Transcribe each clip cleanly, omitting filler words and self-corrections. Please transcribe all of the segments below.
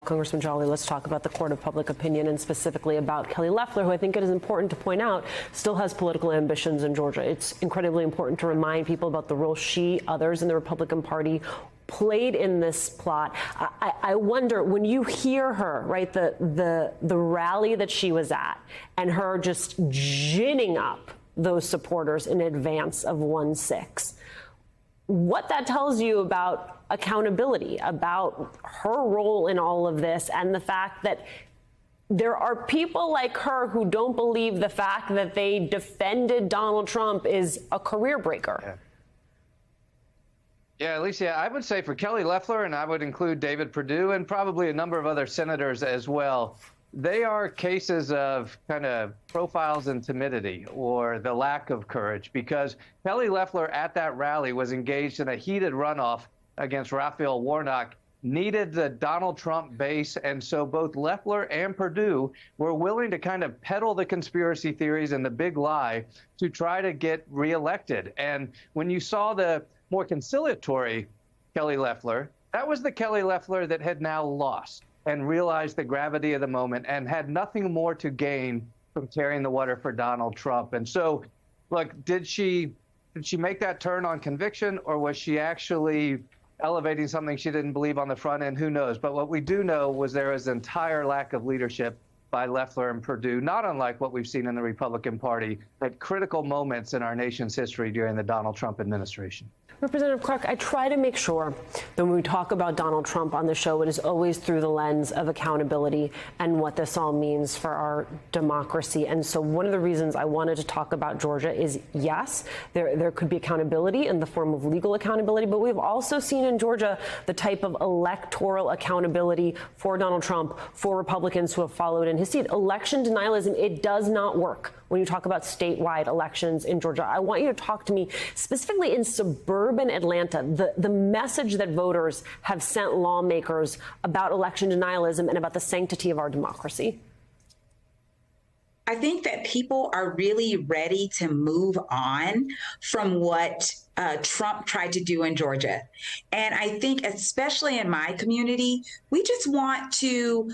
Congressman Jolley, let's talk about the court of public opinion and specifically about Kelly Loeffler, who I think it is important to point out still has political ambitions in Georgia. It's incredibly important to remind people about the role she, others in the Republican Party played in this plot. I wonder, when you hear her, right, the rally that she was at and her just ginning up those supporters in advance of 1/6, what that tells you about accountability, about her role in all of this, and the fact that there are people like her who don't believe the fact that they defended Donald Trump is a career breaker. Yeah, Alicia, I would say for Kelly Loeffler, and I would include David Perdue and probably a number of other senators as well, they are cases of kind of profiles in timidity or the lack of courage, because Kelly Loeffler at that rally was engaged in a heated runoff against Raphael Warnock, needed the Donald Trump base. And so both Loeffler and Perdue were willing to kind of peddle the conspiracy theories and the big lie to try to get reelected. And when you saw the more conciliatory Kelly Loeffler, that was the Kelly Loeffler that had now lost and realized the gravity of the moment and had nothing more to gain from carrying the water for Donald Trump. And so, look, did she make that turn on conviction, or was she actually elevating something she didn't believe on the front end? Who knows? But what we do know was there was an entire lack of leadership by Loeffler and Perdue, not unlike what we've seen in the Republican Party at critical moments in our nation's history during the Donald Trump administration. Representative Clark, I try to make sure that when we talk about Donald Trump on the show, it is always through the lens of accountability and what this all means for our democracy. And so one of the reasons I wanted to talk about Georgia is, yes, there could be accountability in the form of legal accountability, but we've also seen in Georgia the type of electoral accountability for Donald Trump, for Republicans who have followed in his seat. Election denialism, it does not work when you talk about statewide elections in Georgia. I want you to talk to me specifically in suburban Atlanta, the message that voters have sent lawmakers about election denialism and about the sanctity of our democracy. I think that people are really ready to move on from what Trump tried to do in Georgia. And I think, especially in my community, we just want to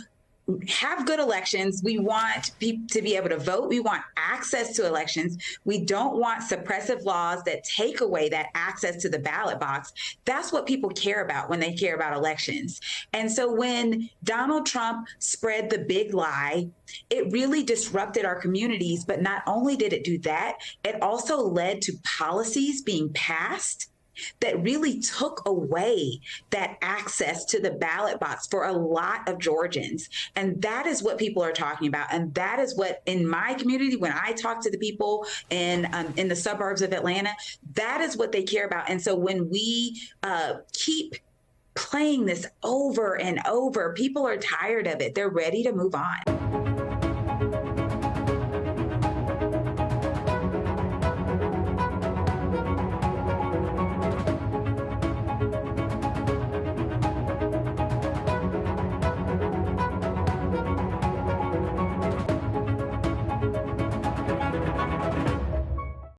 have good elections. We want people to be able to vote. We want access to elections. We don't want suppressive laws that take away that access to the ballot box. That's what people care about when they care about elections. And so when Donald Trump spread the big lie, it really disrupted our communities. But not only did it do that, it also led to policies being passed that really took away that access to the ballot box for a lot of Georgians. And that is what people are talking about. And that is what, in my community, when I talk to the people in the suburbs of Atlanta, that is what they care about. And so when we keep playing this over and over, people are tired of it. They're ready to move on.